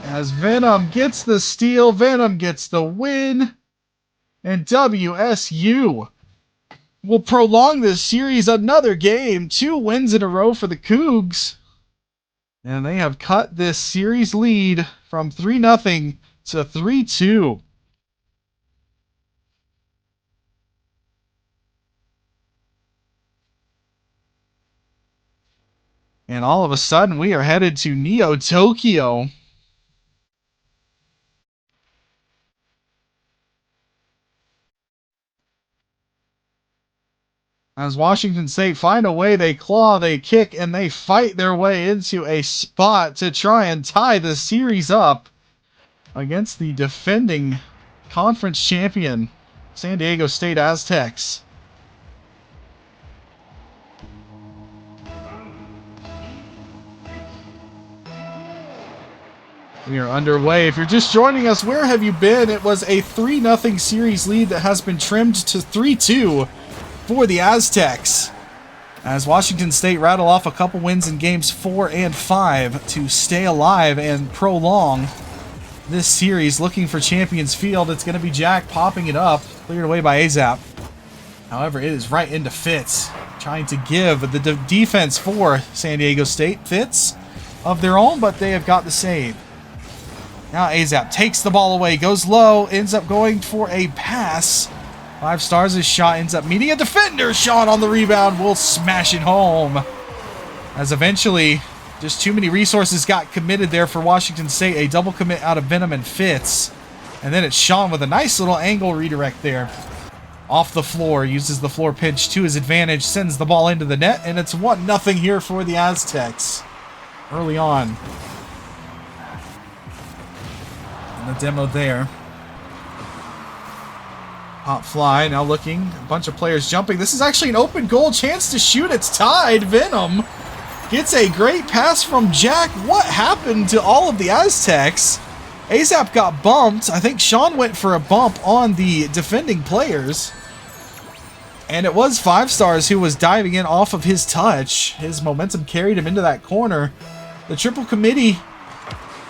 As Venom gets the steal, Venom gets the win, and WSU will prolong this series another game. 2 wins in a row for the Cougs. And they have cut this series lead from 3-0 to 3-2. And all of a sudden, we are headed to Neo Tokyo. As Washington State find a way, they claw, they kick, and they fight their way into a spot to try and tie the series up against the defending conference champion, San Diego State Aztecs. We are underway. If you're just joining us, where have you been? It was a 3-0 series lead that has been trimmed to 3-2 for the Aztecs, as Washington State rattle off a couple wins in games 4 and 5 to stay alive and prolong this series. Looking for Champions Field, it's going to be Jack popping it up, cleared away by Azap. However, it is right into Fitz, trying to give the defense for San Diego State fits of their own, but they have got the save. Now Azap takes the ball away, goes low, ends up going for a pass. 5 Stars' shot ends up meeting a defender. Sean on the rebound will smash it home, as eventually just too many resources got committed there for Washington State. A double commit out of Venom and Fitz. And then it's Sean with a nice little angle redirect there. Off the floor, uses the floor pinch to his advantage, sends the ball into the net, and it's 1-0 here for the Aztecs early on. And the demo there. Pop fly, now looking, a bunch of players jumping. This is actually an open goal, chance to shoot, it's tied. Venom gets a great pass from Jack. What happened to all of the Aztecs? Azap got bumped. I think Sean went for a bump on the defending players. And it was 5 Stars who was diving in off of his touch. His momentum carried him into that corner. The triple committee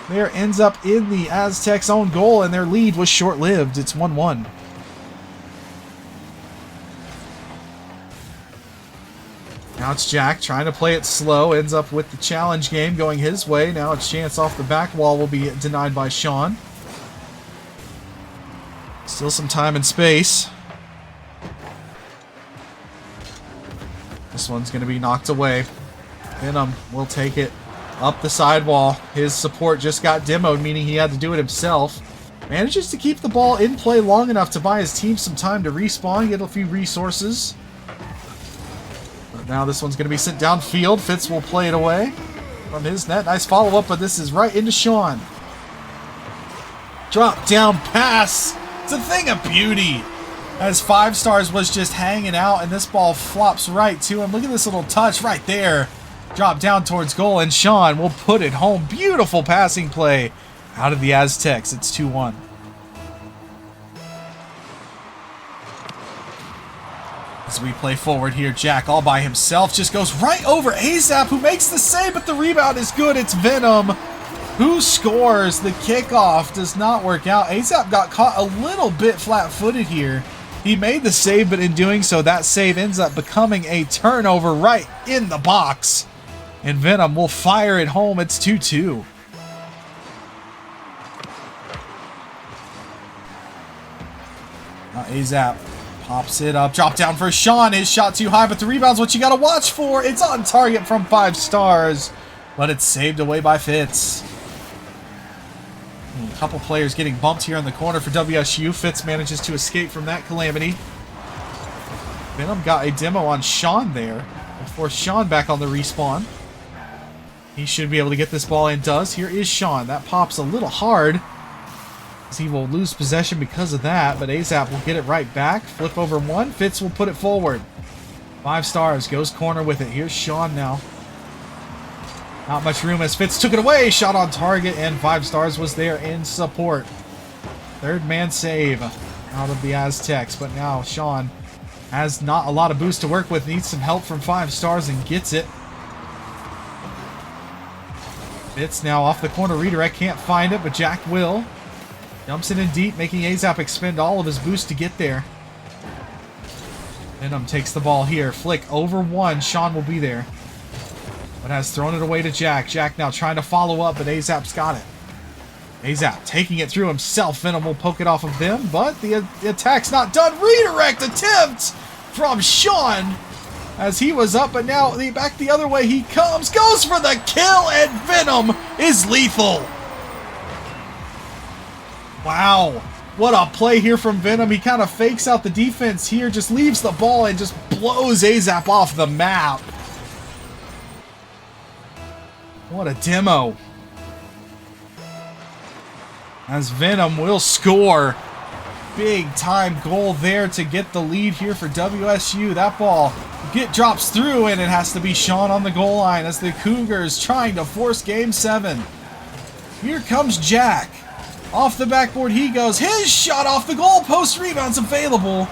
there ends up in the Aztecs' own goal, and their lead was short-lived. It's 1-1. Now it's Jack trying to play it slow, ends up with the challenge game going his way. Now a chance off the back wall will be denied by Sean. Still some time and space. This one's going to be knocked away. Venom will take it up the sidewall. His support just got demoed, meaning he had to do it himself. Manages to keep the ball in play long enough to buy his team some time to respawn, get a few resources. Now this one's going to be sent downfield. Fitz will play it away from his net. Nice follow-up, but this is right into Sean. Drop down pass. It's a thing of beauty, as 5 Stars was just hanging out, and this ball flops right to him. Look at this little touch right there. Drop down towards goal, and Sean will put it home. Beautiful passing play out of the Aztecs. It's 2-1. As we play forward here, Jack all by himself just goes right over Azap, who makes the save, but the rebound is good. It's Venom who scores. The kickoff does not work out. Azap got caught a little bit flat-footed here. He made the save, but in doing so, that save ends up becoming a turnover right in the box. And Venom will fire it home. It's 2-2. Now Azap pops it up, drop down for Sean. His shot too high, but the rebound's what you gotta watch for. It's on target from 5 Stars, but it's saved away by Fitz. A couple players getting bumped here in the corner for WSU. Fitz manages to escape from that calamity. Venom got a demo on Sean there before Sean back on the respawn. He should be able to get this ball in. Does. Here is Sean. That pops a little hard, as he will lose possession because of that, but Azap will get it right back. Flip over one. Fitz will put it forward. 5 Stars goes corner with it. Here's Sean now. Not much room as Fitz took it away. Shot on target, and 5 Stars was there in support. Third man save out of the Aztecs, but now Sean has not a lot of boost to work with. Needs some help from 5 Stars and gets it. Fitz now off the corner redirect. Can't find it, but Jack will. Dumps it in deep, making Azap expend all of his boost to get there. Venom takes the ball here. Flick over one. Sean will be there, but has thrown it away to Jack. Jack now trying to follow up, but Azap's got it. Azap taking it through himself. Venom will poke it off of them, but the attack's not done. Redirect attempt from Sean, as he was up, but now back the other way he comes. Goes for the kill, and Venom is lethal. Wow. What a play here from Venom. He kind of fakes out the defense here, just leaves the ball and just blows AZAP off the map. What a demo. As Venom will score. Big time goal there to get the lead here for WSU. That ball drops through, and it has to be Sean on the goal line as the Cougars trying to force Game 7. Here comes Jack. Off the backboard he goes. His shot off the goal post. Rebound's available.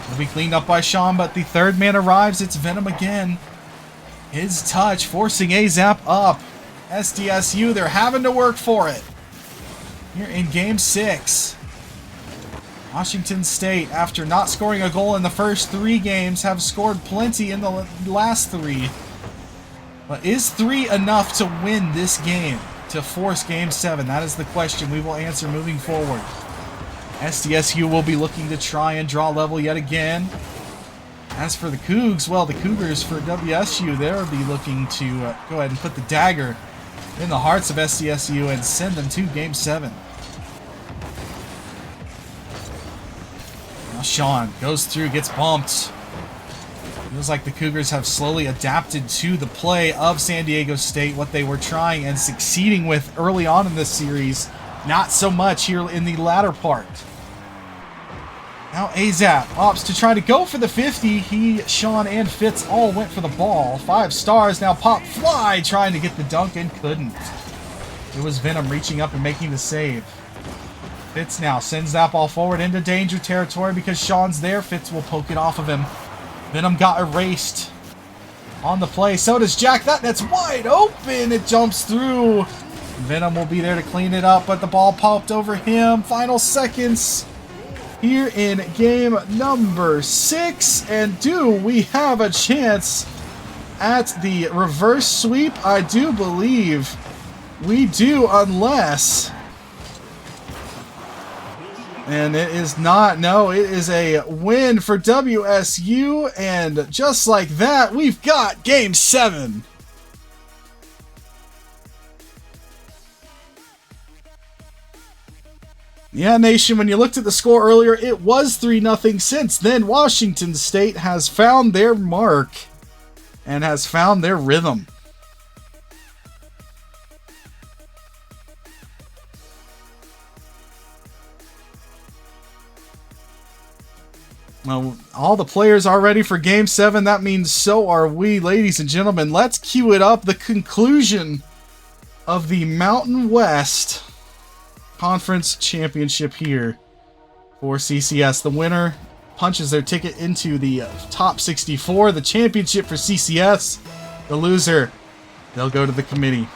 It'll be cleaned up by Sean, but the third man arrives. It's Venom again. His touch forcing AZAP up. SDSU, they're having to work for it. Here in Game 6. Washington State, after not scoring a goal in the first 3 games, have scored plenty in the last 3. But is 3 enough to win this game? To force Game 7? That is the question we will answer moving forward. SDSU will be looking to try and draw level yet again. As for the Cougs, well, the Cougars for WSU, they'll be looking to go ahead and put the dagger in the hearts of SDSU and send them to Game 7. Now Sean goes through, gets bumped. Feels like the Cougars have slowly adapted to the play of San Diego State, what they were trying and succeeding with early on in this series. Not so much here in the latter part. Now AZAP opts to try to go for the 50. He, Sean, and Fitz all went for the ball. 5 stars now pop fly trying to get the dunk and couldn't. It was Venom reaching up and making the save. Fitz now sends that ball forward into danger territory because Sean's there. Fitz will poke it off of him. Venom got erased on the play. So does Jack. That net's wide open. It jumps through. Venom will be there to clean it up, but the ball popped over him. Final seconds here in game number 6. And do we have a chance at the reverse sweep? I do believe we do, unless... And it is not. No, it is a win for WSU. And just like that, we've got Game 7. Yeah, Nation, when you looked at the score earlier, it was 3-0. Since then, Washington State has found their mark and has found their rhythm. Well, all the players are ready for Game 7. That means so are we, ladies and gentlemen. Let's cue it up. The conclusion of the Mountain West Conference Championship here for CCS. The winner punches their ticket into the top 64. The championship for CCS. The loser, they'll go to the committee.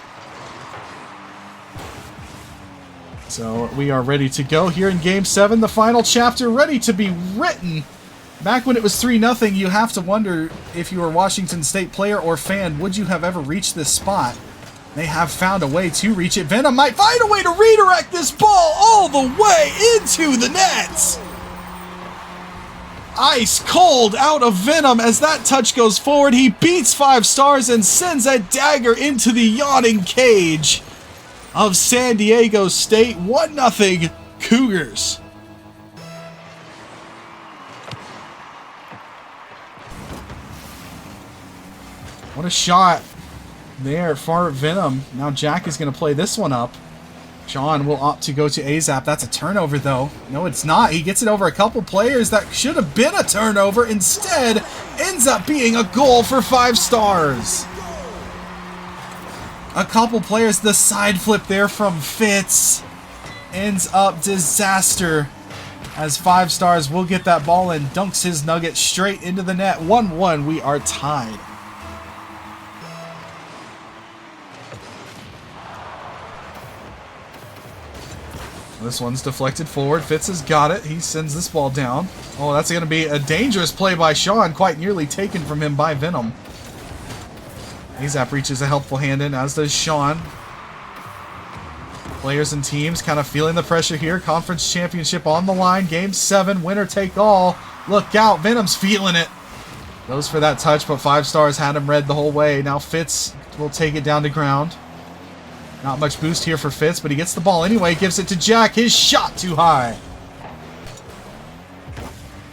So we are ready to go here in Game 7. The final chapter ready to be written. Back when it was 3-0, you have to wonder if you were a Washington State player or fan, would you have ever reached this spot? They have found a way to reach it. Venom might find a way to redirect this ball all the way into the nets. Ice cold out of Venom as that touch goes forward. He beats 5 stars and sends a dagger into the yawning cage of San Diego State. 1-0 Cougars. What a shot there for Venom. Now Jack is going to play this one up. Sean will opt to go to AZAP. That's a turnover, though. No, it's not. He gets it over a couple players. That should have been a turnover. Instead, ends up being a goal for 5 stars. A couple players. The side flip there from Fitz ends up disaster, as 5 stars will get that ball and dunks his nugget straight into the net. 1-1. We are tied. This one's deflected forward. Fitz has got it. He sends this ball down. Oh, that's going to be a dangerous play by Sean, quite nearly taken from him by Venom. AZAP reaches a helpful hand in, as does Sean. Players and teams kind of feeling the pressure here. Conference championship on the line. Game 7, winner take all. Look out, Venom's feeling it. Goes for that touch, but 5 stars had him read the whole way. Now Fitz will take it down to ground. Not much boost here for Fitz, but he gets the ball anyway. Gives it to Jack. His shot too high.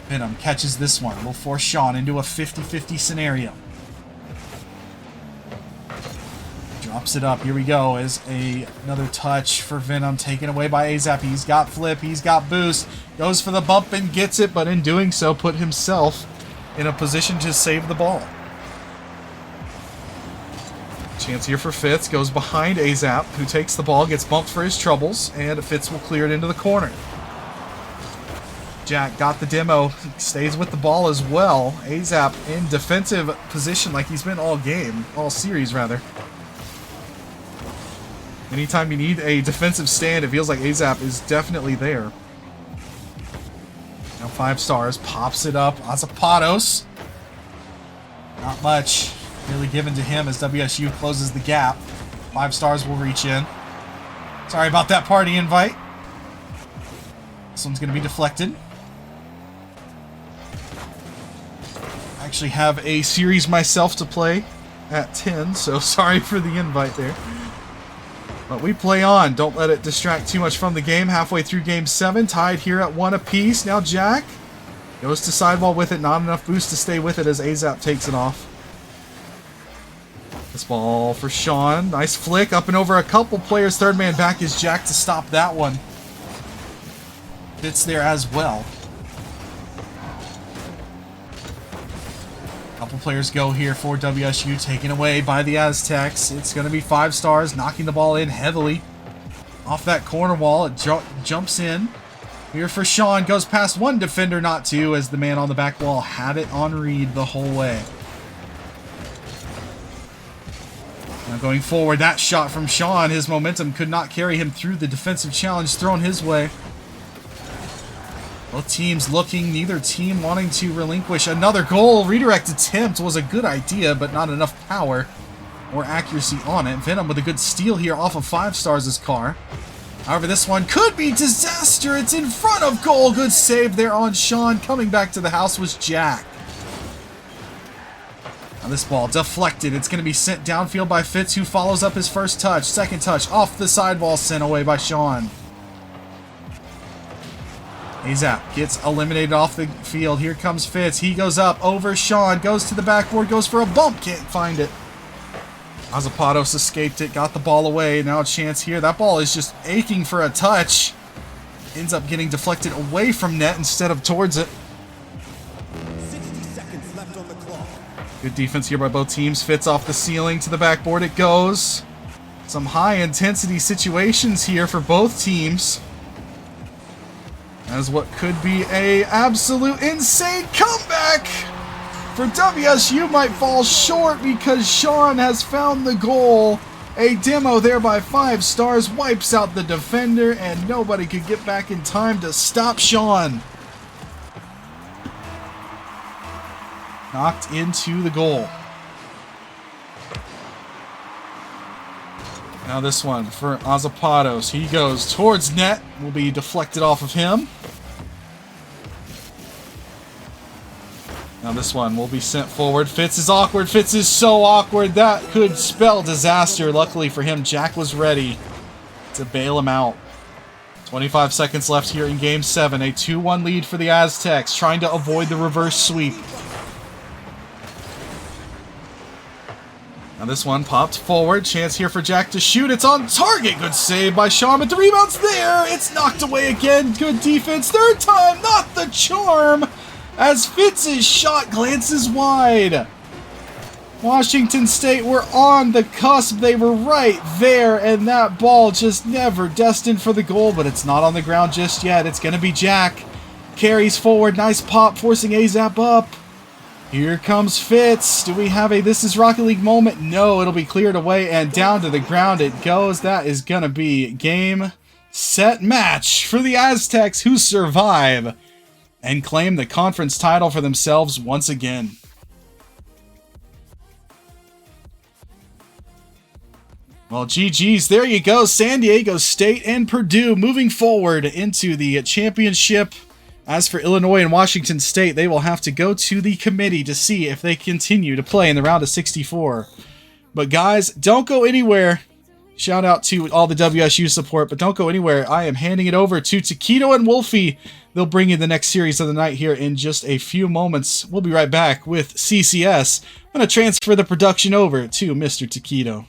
Venom catches this one. Will force Sean into a 50-50 scenario. Drops it up. Here we go. Is another touch for Venom taken away by AZAP. He's got flip. He's got boost. Goes for the bump and gets it, but in doing so put himself in a position to save the ball. Chance here for Fitz. Goes behind AZAP, who takes the ball, gets bumped for his troubles, and Fitz will clear it into the corner. Jack got the demo, stays with the ball as well. AZAP in defensive position like he's been all game, all series rather. Anytime you need a defensive stand, it feels like AZAP is definitely there. Now 5 stars, pops it up. Azapatos. Not much really given to him as WSU closes the gap. 5 stars will reach in. Sorry about that party invite. This one's going to be deflected. I actually have a series myself to play at 10, so sorry for the invite there. But we play on. Don't let it distract too much from the game. Halfway through game 7, tied here at 1 apiece. Now Jack goes to sidewall with it. Not enough boost to stay with it as AZAP takes it off. This ball for Sean. Nice flick up and over a couple players. Third man back is Jack to stop that one. Fits there as well. Couple players go here for WSU, taken away by the Aztecs. It's going to be 5 stars, knocking the ball in heavily. Off that corner wall, it jumps in. Here for Sean, goes past one defender, not two, as the man on the back wall had it on read the whole way. Now going forward, that shot from Sean, his momentum could not carry him through the defensive challenge thrown his way. Both teams looking, neither team wanting to relinquish another goal. Redirect attempt was a good idea, but not enough power or accuracy on it. Venom with a good steal here off of 5 stars' car. However, this one could be disaster. It's in front of goal. Good save there on Sean. Coming back to the house was Jack. Now this ball deflected. It's going to be sent downfield by Fitz, who follows up his first touch. Second touch off the sidewall, sent away by Sean. AZAP gets eliminated off the field. Here comes Fitz. He goes up over Sean. Goes to the backboard. Goes for a bump. Can't find it. Azapatos escaped it. Got the ball away. Now a chance here. That ball is just aching for a touch. Ends up getting deflected away from net instead of towards it. 60 seconds left on the clock. Good defense here by both teams. Fitz off the ceiling to the backboard. It goes. Some high intensity situations here for both teams. As what could be a absolute insane comeback for WSU might fall short because Sean has found the goal. A demo there by 5 stars wipes out the defender and nobody could get back in time to stop Sean. Knocked into the goal. Now this one for Azapatos. He goes towards net. Will be deflected off of him. Now this one will be sent forward. Fitz is awkward. Fitz is so awkward. That could spell disaster. Luckily for him, Jack was ready to bail him out. 25 seconds left here in Game 7. A 2-1 lead for the Aztecs, trying to avoid the reverse sweep. Now this one popped forward. Chance here for Jack to shoot. It's on target. Good save by Sean, but the rebound's there. It's knocked away again. Good defense. Third time, not the charm, as Fitz's shot glances wide. Washington State were on the cusp. They were right there, and that ball just never destined for the goal, but it's not on the ground just yet. It's going to be Jack. Carries forward. Nice pop, forcing AZAP up. Here comes Fitz. Do we have a This Is Rocket League moment? No, it'll be cleared away, and down to the ground it goes. That is going to be game, set, match for the Aztecs, who survive and claim the conference title for themselves once again. Well, GG's, there you go. San Diego State and Purdue moving forward into the championship. As for Illinois and Washington State, they will have to go to the committee to see if they continue to play in the round of 64. But guys, don't go anywhere. Shout out to all the WSU support, but don't go anywhere. I am handing it over to Taquito and Wolfie. They'll bring you the next series of the night here in just a few moments. We'll be right back with CCS. I'm going to transfer the production over to Mr. Taquito.